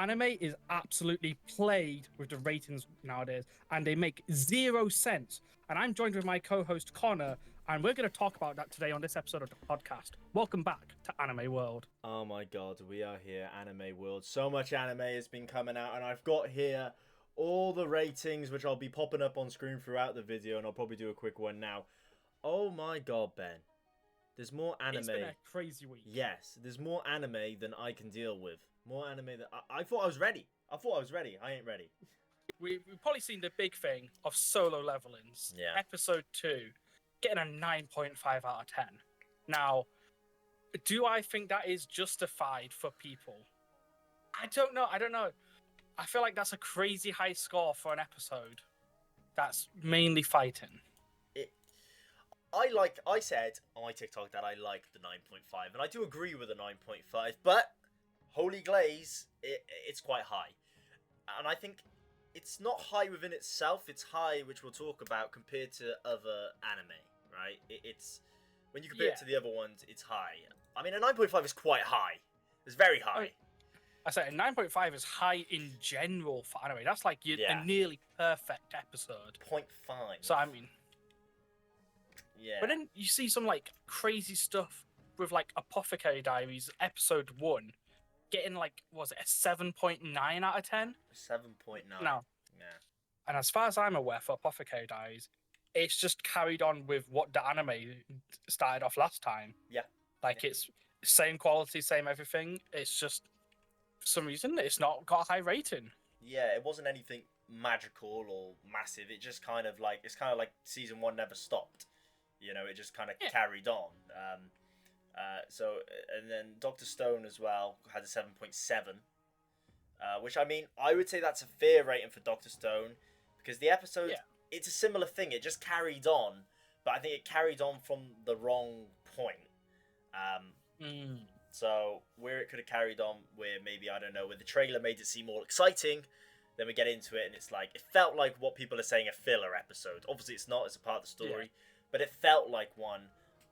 anime is absolutely plagued with the ratings nowadays, and they make zero sense. And I'm joined with my co-host Connor, and we're going to talk about that today on this episode of the podcast. Welcome back to Anime World. Oh my god, we are here, Anime World. So much anime has been coming out, and I've got here all the ratings, which I'll be popping up on screen throughout the video, and I'll probably do a quick one now. Oh my god, Ben. There's more anime. It's been a crazy week. Yes, there's more anime than I can deal with. More anime than... I thought I was ready. I ain't ready. We've probably seen the big thing of Solo Leveling's episode 2 getting a 9.5 out of 10. Now, do I think that is justified for people? I don't know. I feel like that's a crazy high score for an episode that's mainly fighting. I said on my TikTok that I liked the 9.5, and I do agree with the 9.5, but Holy Glaze, it's quite high. And I think it's not high within itself, it's high, which we'll talk about, compared to other anime, right? It's when you compare it to the other ones, it's high. I mean, a 9.5 is quite high. It's very high. I say a 9.5 is high in general for anime. That's like a nearly perfect episode. 0.5. So, I mean... Yeah. But then you see some, like, crazy stuff with, like, Apothecary Diaries episode 1 getting, like, was it a 7.9 out of 10? 7.9. No. Yeah. And as far as I'm aware for Apothecary Diaries, it's just carried on with what the anime started off last time. Yeah. Like, it's same quality, same everything. It's just, for some reason, it's not got a high rating. Yeah, it wasn't anything magical or massive. It just kind of like, it's kind of like season 1 never stopped. You know, it just kind of carried on. And then Dr. Stone as well had a 7.7. Which, I mean, I would say that's a fair rating for Dr. Stone. Because the episode, it's a similar thing. It just carried on. But I think it carried on from the wrong point. So, where it could have carried on, where maybe, I don't know, where the trailer made it seem more exciting, then we get into it and it's like, it felt like what people are saying a filler episode. Obviously, it's not, it's a part of the story. Yeah. But it felt like one,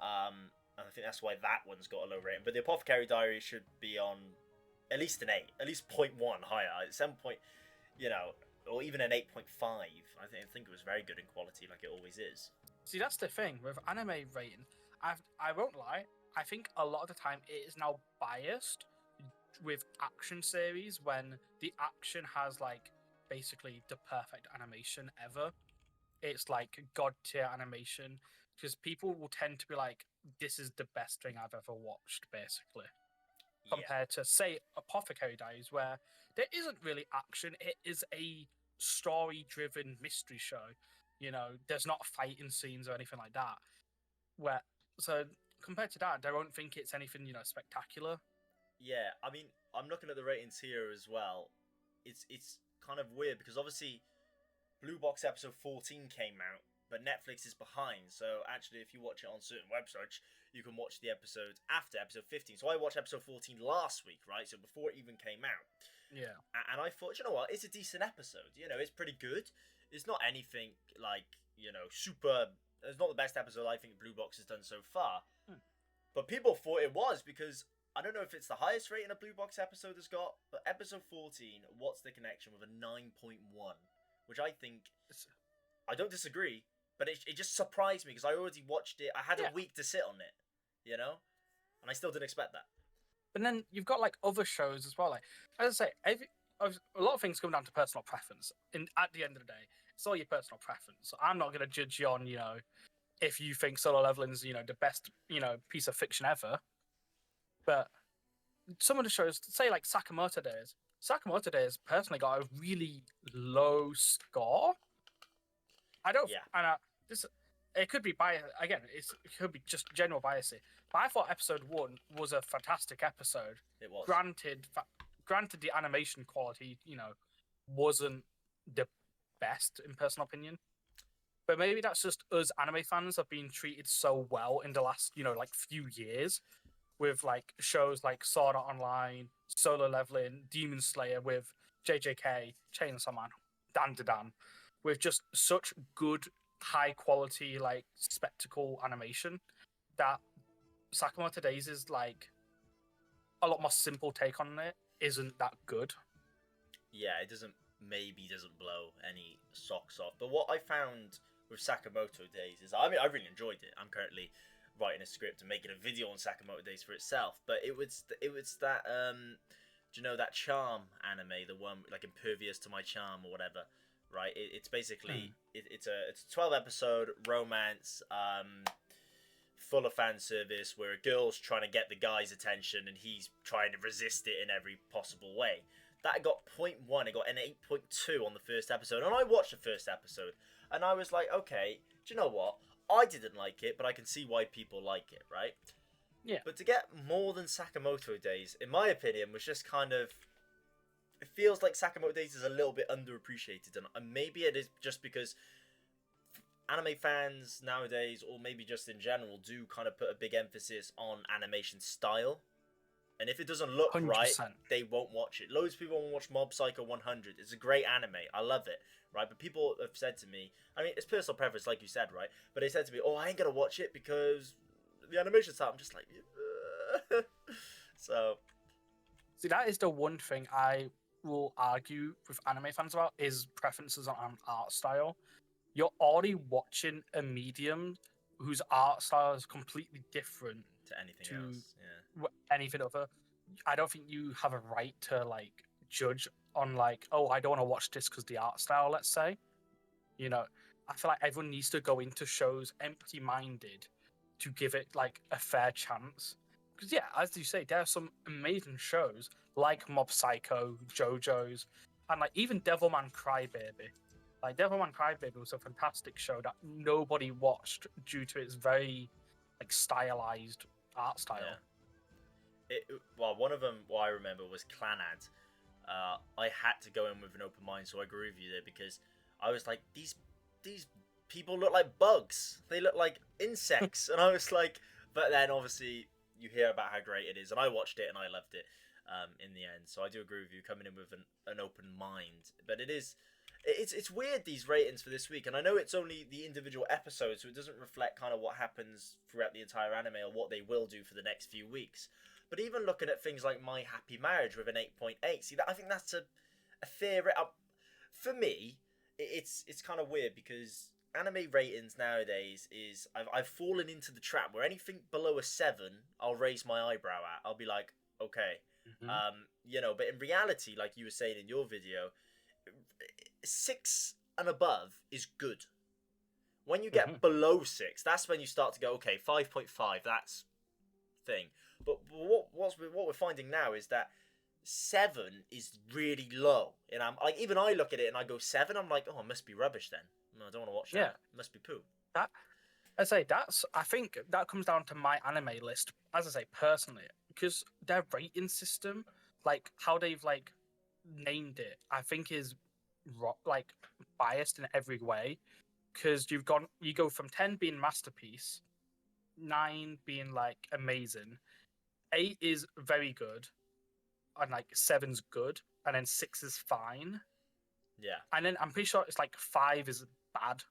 and I think that's why that one's got a low rating. But the Apothecary Diary should be on at least an 8, at least 0.1 higher. 7 point, or even an 8.5. I think it was very good in quality, like it always is. See, that's the thing with anime rating. I won't lie. I think a lot of the time it is now biased with action series when the action has like basically the perfect animation ever. It's like god tier animation because people will tend to be like, this is the best thing I've ever watched, basically. Compared to, say, Apothecary Diaries, where there isn't really action. It is a story-driven mystery show. You know, there's not fighting scenes or anything like that. So compared to that, I don't think it's anything, spectacular. Yeah, I mean, I'm looking at the ratings here as well. It's kind of weird because obviously Blue Box episode 14 came out, but Netflix is behind. So actually, if you watch it on certain websites, you can watch the episode after episode 15. So I watched episode 14 last week, right? So before it even came out. Yeah. And I thought, you know what? It's a decent episode. You know, it's pretty good. It's not anything like, super... It's not the best episode I think Blue Box has done so far. But people thought it was because... I don't know if it's the highest rating a Blue Box episode has got, but episode 14, What's the Connection, with a 9.1. Which I think, I don't disagree, but it just surprised me because I already watched it. I had a week to sit on it, and I still didn't expect that. But then you've got like other shows as well. Like, as I say, a lot of things come down to personal preference. And at the end of the day, it's all your personal preference. So I'm not going to judge you on, if you think Solo Leveling's, the best, piece of fiction ever. But some of the shows, say like Sakamoto Days personally got a really low score. It could be bias again. It could be just general bias. But I thought episode 1 was a fantastic episode. It was. Granted, the animation quality, wasn't the best in personal opinion. But maybe that's just us anime fans have been treated so well in the last, few years. With like shows like Sword Art Online, Solo Leveling, Demon Slayer with JJK, Chainsaw Man, Dan, with just such good, high quality, like spectacle animation that Sakamoto Days is like a lot more simple take on it. Isn't that good? yeah, it doesn't blow any socks off. But what I found with Sakamoto Days is, I mean, I really enjoyed it. I'm currently writing a script and making a video on Sakamoto Days for itself. But it was that do you know that Charm anime, the one like Impervious to My Charm or whatever, right? It's basically it's a 12 episode romance, full of fan service where a girl's trying to get the guy's attention and he's trying to resist it in every possible way. That got point 0.1, it got an 8.2 on the first episode, and I watched the first episode and I was like, okay, do you know what? I didn't like it, but I can see why people like it, right? Yeah. But to get more than Sakamoto Days, in my opinion, was just kind of. It feels like Sakamoto Days is a little bit underappreciated, and maybe it is just because anime fans nowadays, or maybe just in general, do kind of put a big emphasis on animation style. And if it doesn't look 100%. right, they won't watch it. Loads of people won't watch Mob Psycho 100. It's a great anime. I love it, right? But people have said to me, I mean, it's personal preference, like you said, right? But they said to me, oh, I ain't going to watch it because the animation style. I'm just like, so. See, that is the one thing I will argue with anime fans about is preferences on art style. You're already watching a medium whose art style is completely different to anything else. Yeah. Anything other. I don't think you have a right to like judge on like, oh, I don't want to watch this because the art style. Let's say, you know, I feel like everyone needs to go into shows empty-minded to give it like a fair chance. Because yeah, as you say, there are some amazing shows like Mob Psycho, JoJo's, and like even Devilman Crybaby. Like Devilman Crybaby was a fantastic show that nobody watched due to its very like stylized art style. Yeah. Well, one of them, what I remember was Clanad. I had to go in with an open mind, so I agree with you there because I was like, these people look like bugs. They look like insects, and I was like, but then obviously you hear about how great it is, and I watched it and I loved it in the end. So I do agree with you coming in with an open mind, but it's weird these ratings for this week, and I know it's only the individual episodes, so it doesn't reflect kind of what happens throughout the entire anime or what they will do for the next few weeks. But even looking at things like My Happy Marriage with an 8.8, see that I think that's a fair rate. For me, it's kind of weird because anime ratings nowadays is I've fallen into the trap where anything below a 7, I'll raise my eyebrow at. I'll be like, okay, but in reality, like you were saying in your video, 6 and above is good. When you get below 6, that's when you start to go, okay, 5.5, that's thing. But what we're finding now is that 7 is really low, and I'm like, even I look at it and I go 7. I'm like, oh, it must be rubbish then. No, I don't want to watch that. It must be poo. I think that comes down to my anime list, as I say personally, because their rating system, like how they've like named it, I think is like biased in every way. Because you go from 10 being masterpiece, 9 being like amazing, 8 is very good, and like 7's good, and then 6 is fine. Yeah. And then I'm pretty sure it's like 5 is bad.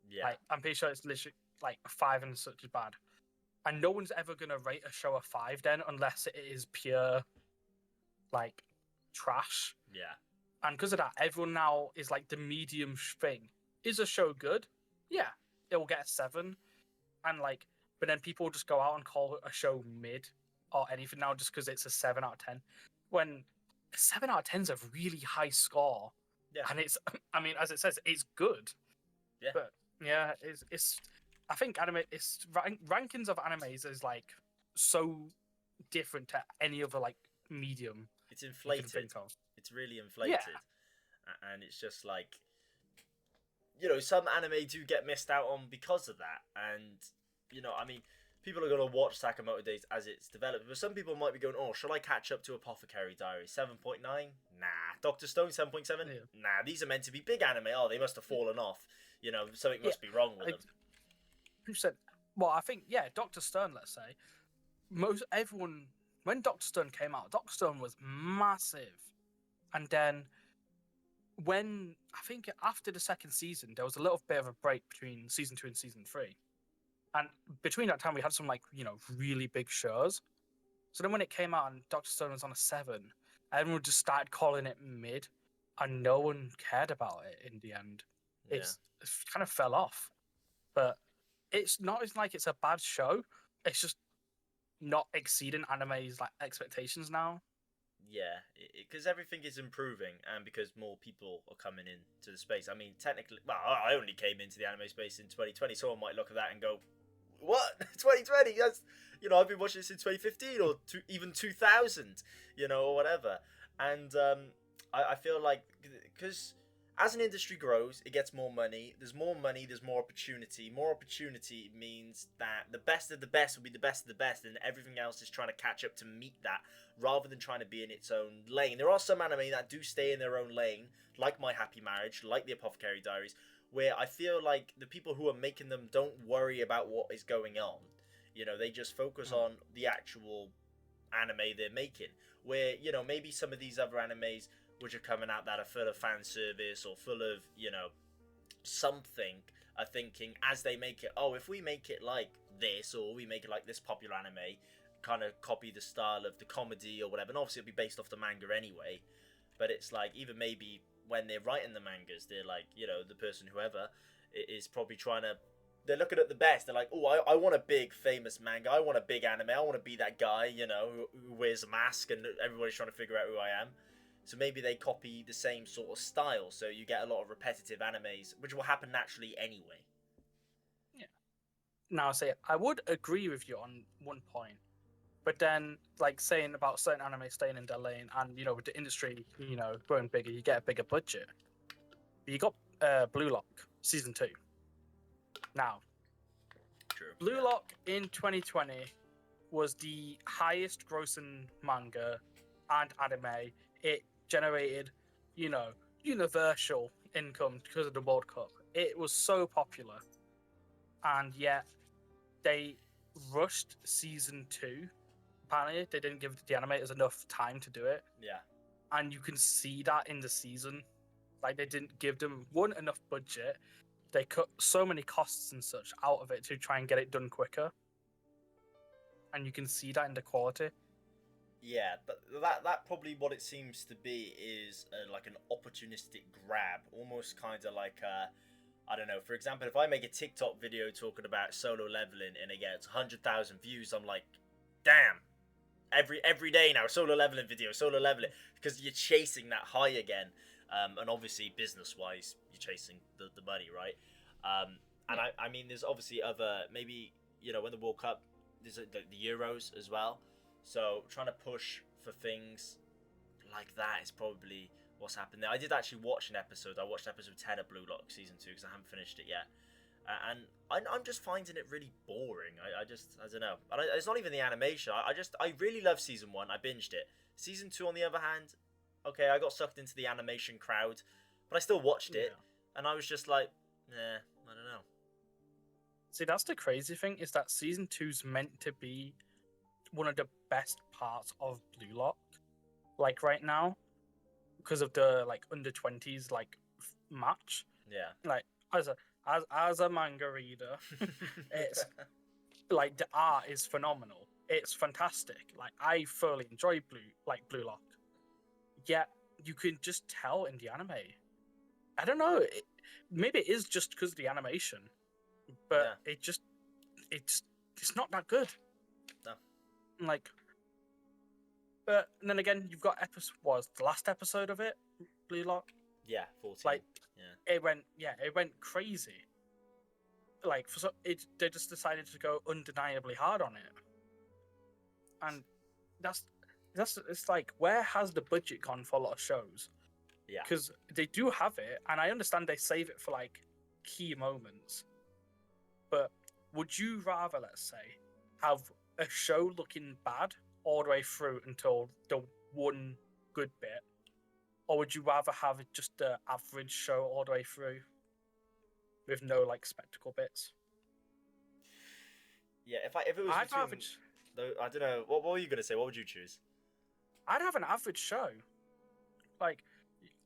Yeah. Like, I'm pretty sure it's literally like 5 and such is bad. And no one's ever gonna rate a show a 5 then unless it is pure like trash. Yeah. And because of that, everyone now is like the medium thing. Is a show good? Yeah, it will get a 7. And like, but then people just go out and call a show mid or anything now just because it's a 7 out of 10. When a 7 out of 10 is a really high score. Yeah. And it's, I mean, as it says, it's good. Yeah. But yeah, it's I think anime, it's rankings of animes is like so different to any other like medium. It's inflated. It's really inflated. Yeah. And it's just like, some anime do get missed out on because of that. And, I mean, people are going to watch Sakamoto Days as it's developed. But some people might be going, oh, shall I catch up to Apothecary Diary? 7.9? Nah. Dr. Stone, 7.7? Yeah. Nah, these are meant to be big anime. Oh, they must have fallen off. Something must be wrong with them. Who said? Well, I think, Dr. Stone, let's say. When Dr. Stone came out, Dr. Stone was massive. And then I think after the second season, there was a little bit of a break between season 2 and season 3. And between that time, we had some really big shows. So then when it came out and Dr. Stone was on a 7, everyone just started calling it mid. and no one cared about it in the end. Yeah. It kind of fell off. But it's not as like it's a bad show. It's just not exceeding anime's like expectations now. Yeah, because everything is improving, and because more people are coming into the space. I mean, technically, well, I only came into the anime space in 2020. Someone might look at that and go, "What? 2020? That's I've been watching this in 2015 or even 2000, or whatever." And I feel like because as an industry grows, it gets more money. There's more money. There's more opportunity. More opportunity means that the best of the best will be the best of the best, and everything else is trying to catch up to meet that, rather than trying to be in its own lane. There are some anime that do stay in their own lane, like My Happy Marriage, like The Apothecary Diaries, where I feel like the people who are making them don't worry about what is going on. They just focus on the actual anime they're making. Where, maybe some of these other animes which are coming out that are full of fan service or full of, something, are thinking as they make it, oh, if we make it like this, or we make it like this popular anime, kind of copy the style of the comedy or whatever, and obviously it'll be based off the manga anyway, but it's like, even maybe when they're writing the mangas, they're like, the person, whoever, is probably trying to, they're looking at the best, they're like, oh, I want a big famous manga, I want a big anime, I want to be that guy, who wears a mask and everybody's trying to figure out who I am. So maybe they copy the same sort of style, so you get a lot of repetitive animes, which will happen naturally anyway. Yeah. Now, I would agree with you on one point, but then, like, saying about certain anime staying in their lane, and with the industry, growing bigger, you get a bigger budget. You got Blue Lock season 2. Now, True. Blue Lock in 2020 was the highest grossing manga and anime. It generated, universal income because of the World Cup. It was so popular, and yet they rushed season 2. Apparently, they didn't give the animators enough time to do it. Yeah. And you can see that in the season. Like, they didn't give them enough budget. They cut so many costs and such out of it to try and get it done quicker. And you can see that in the quality. Yeah, but that probably what it seems to be is like an opportunistic grab, almost kind of like I don't know. For example, if I make a TikTok video talking about solo leveling and it gets 100,000 views, I'm like, damn, every day now, solo leveling video, solo leveling, because you're chasing that high again, and obviously business wise, you're chasing the money, right? And I mean, there's obviously other, maybe when the World Cup, there's the Euros as well. So trying to push for things like that is probably what's happened there. I did actually watch an episode. I watched episode 10 of Blue Lock season 2 because I haven't finished it yet, and I'm just finding it really boring. I don't know. It's not even the animation. I really love season 1. I binged it. Season 2, on the other hand, okay, I got sucked into the animation crowd, but I still watched it, and I was just like, nah, I don't know. See, that's the crazy thing, is that season 2's meant to be one of the best parts of Blue Lock, like right now, because of the like under 20s like match. Yeah. Like as a manga reader, it's like the art is phenomenal. It's fantastic. Like, I thoroughly enjoy Blue Lock. Yet you can just tell in the anime. I don't know. Maybe it is just because of the animation, but it's not that good. No. Like, but then again, you've got the last episode of it, Blue Lock. Yeah, 14. Like, it went crazy. Like, they just decided to go undeniably hard on it, and that's it's like, where has the budget gone for a lot of shows? Yeah, because they do have it, and I understand they save it for like key moments. But would you rather, let's say, have a show looking bad all the way through until the one good bit, or would you rather have just the average show all the way through with no like spectacle bits? Yeah, if it was between, I don't know. What were you gonna say? What would you choose? I'd have an average show. Like,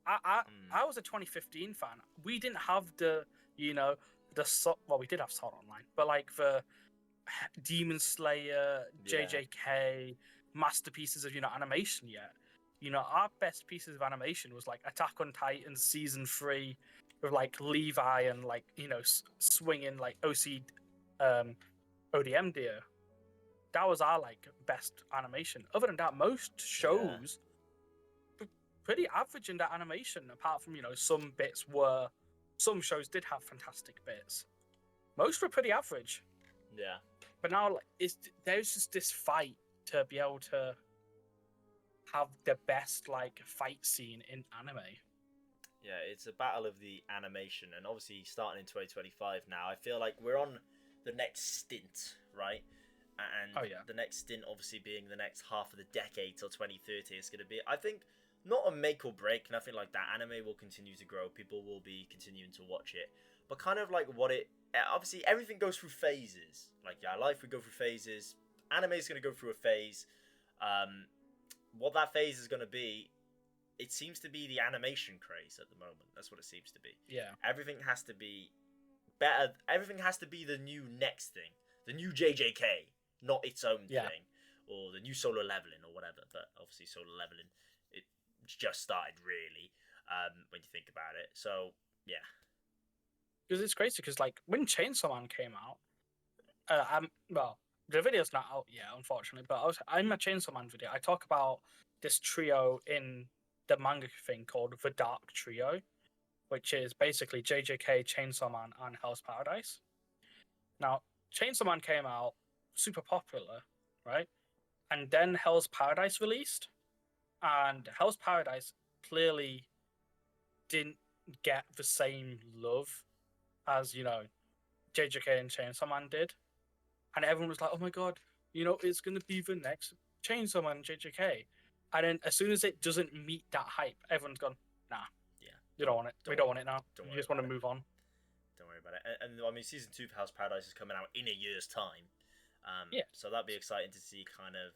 I was a 2015 fan. We didn't have the we did have Sword Online, but like the Demon Slayer, JJK masterpieces of animation yet. our best pieces of animation was like Attack on Titan season 3 with like Levi and like swinging like ODM deer. That was our like best animation. Other than that, most shows pretty average in that animation. Apart from some shows did have fantastic bits. Most were pretty average. Yeah. But now there's just this fight to be able to have the best like fight scene in anime. Yeah, it's a battle of the animation, and obviously starting in 2025 now, I feel like we're on the next stint, right? And the next stint obviously being the next half of the decade till 2030 is going to be, I think, not a make or break, nothing like that. Anime will continue to grow, people will be continuing to watch it, but kind of like obviously everything goes through phases. Like life, we go through phases. Anime is going to go through a phase. What that phase is going to be, it seems to be the animation craze at the moment. That's what it seems to be. Yeah. Everything has to be better. Everything has to be the new next thing. The new JJK, not its own thing. Or the new Solo Leveling or whatever. But obviously Solo Leveling, it just started really, when you think about it. So, yeah. Because it's crazy because like when Chainsaw Man came out, the video's not out yet, unfortunately, but in my Chainsaw Man video, I talk about this trio in the manga thing called the Dark Trio, which is basically JJK, Chainsaw Man, and Hell's Paradise. Now, Chainsaw Man came out super popular, right? And then Hell's Paradise released, and Hell's Paradise clearly didn't get the same love as, JJK and Chainsaw Man did. And everyone was like, oh my god, it's going to be the next Chainsaw Man JJK. And then as soon as it doesn't meet that hype, everyone's gone, nah. Yeah. You don't want it. We don't want it now. You just want to move on. Don't worry about it. And I mean, season 2 of Hell's Paradise is coming out in a year's time. So that'd be exciting to see kind of...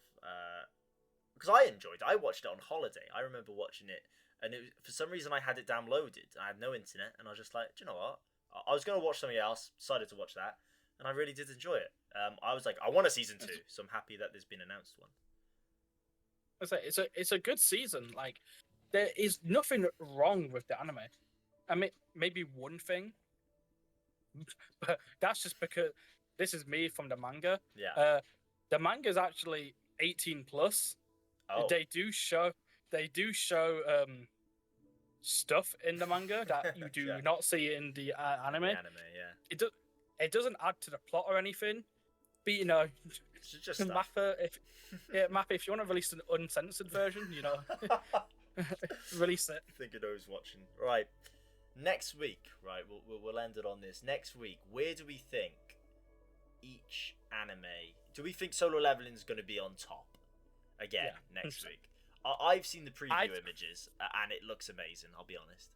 because I watched it on holiday. I remember watching it, and for some reason I had it downloaded. I had no internet, and I was just like, do you know what? I was going to watch something else, decided to watch that, and I really did enjoy it. I was like, I want a season 2, so I'm happy that there's been announced one. It's a good season. Like, there is nothing wrong with the anime. I mean, maybe one thing, but that's just because this is me from the manga. Yeah. The manga is actually 18 plus. Oh. They do show stuff in the manga that you do not see in the anime. The anime, yeah. It doesn't add to the plot or anything. But It's just Mappa, if you want to release an uncensored version, release it. I think you know who's watching. Right. Next week, right, we'll end it on this. Next week, where do we think each anime... Do we think Solo Leveling is going to be on top again next week? I've seen the preview images, and it looks amazing, I'll be honest.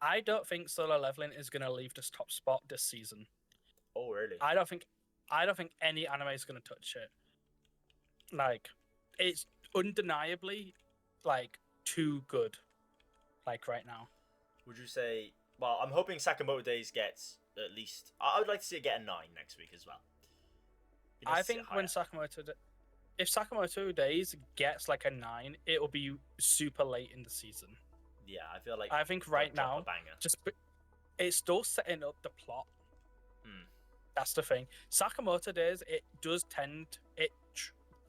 I don't think Solo Leveling is going to leave this top spot this season. Oh, really? I don't think any anime is going to touch it. Like, it's undeniably, like, too good, like, right now. Would you say... Well, I'm hoping Sakamoto Days gets at least... I would like to see it get a 9 next week as well. I think when if Sakamoto Days gets, like, a 9, it will be super late in the season. Yeah, I feel like... I think right now, it's still setting up the plot. That's the thing. Sakamoto Days, it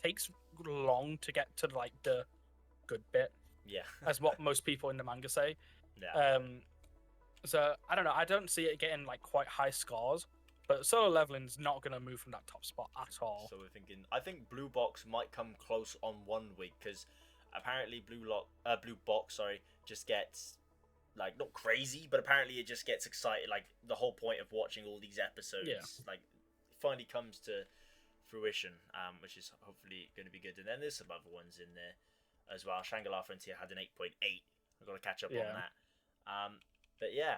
takes long to get to like the good bit. Yeah. As what most people in the manga say. Yeah. So I don't know. I don't see it getting like quite high scores, but Solo Leveling's not going to move from that top spot at all. So we're thinking. I think Blue Box might come close on 1 week because apparently Blue Box just gets. Like, not crazy, but apparently it just gets excited. Like, the whole point of watching all these episodes, like, finally comes to fruition, which is hopefully going to be good. And then there's some other ones in there as well. Shangri-La Frontier had an 8.8. I've got to catch up on that. But yeah.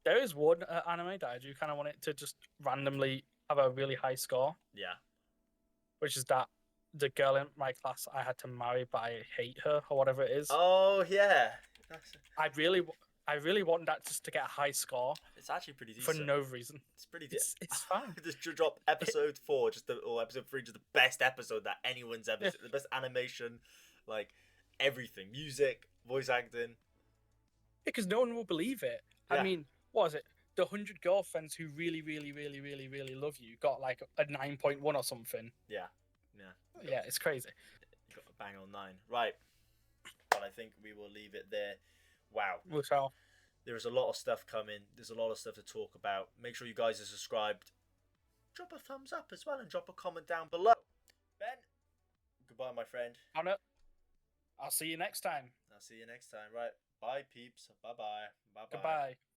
There is one anime that I do kind of want it to just randomly have a really high score. Yeah. Which is that the girl in my class I had to marry, but I hate her, or whatever it is. Oh, yeah. I really want that just to get a high score. It's actually pretty decent. For no reason. It's pretty decent. It's fine. Just drop episode 4, or episode 3, just the best episode that anyone's ever seen. The best animation, like everything, music, voice acting. Because no one will believe it. Yeah. I mean, what is it? The 100 girlfriends who really, really, really, really, really love you got like a 9.1 or something. Yeah. Yeah, it's crazy. You got a bang on 9. Right. But I think we will leave it there. Wow. So, There's a lot of stuff coming. There's a lot of stuff to talk about. Make sure you guys are subscribed. Drop a thumbs up as well and drop a comment down below. Ben, goodbye, my friend. on it. I'll see you next time. I'll see you next time. Right. Bye, peeps. Bye-bye. Bye-bye. Goodbye.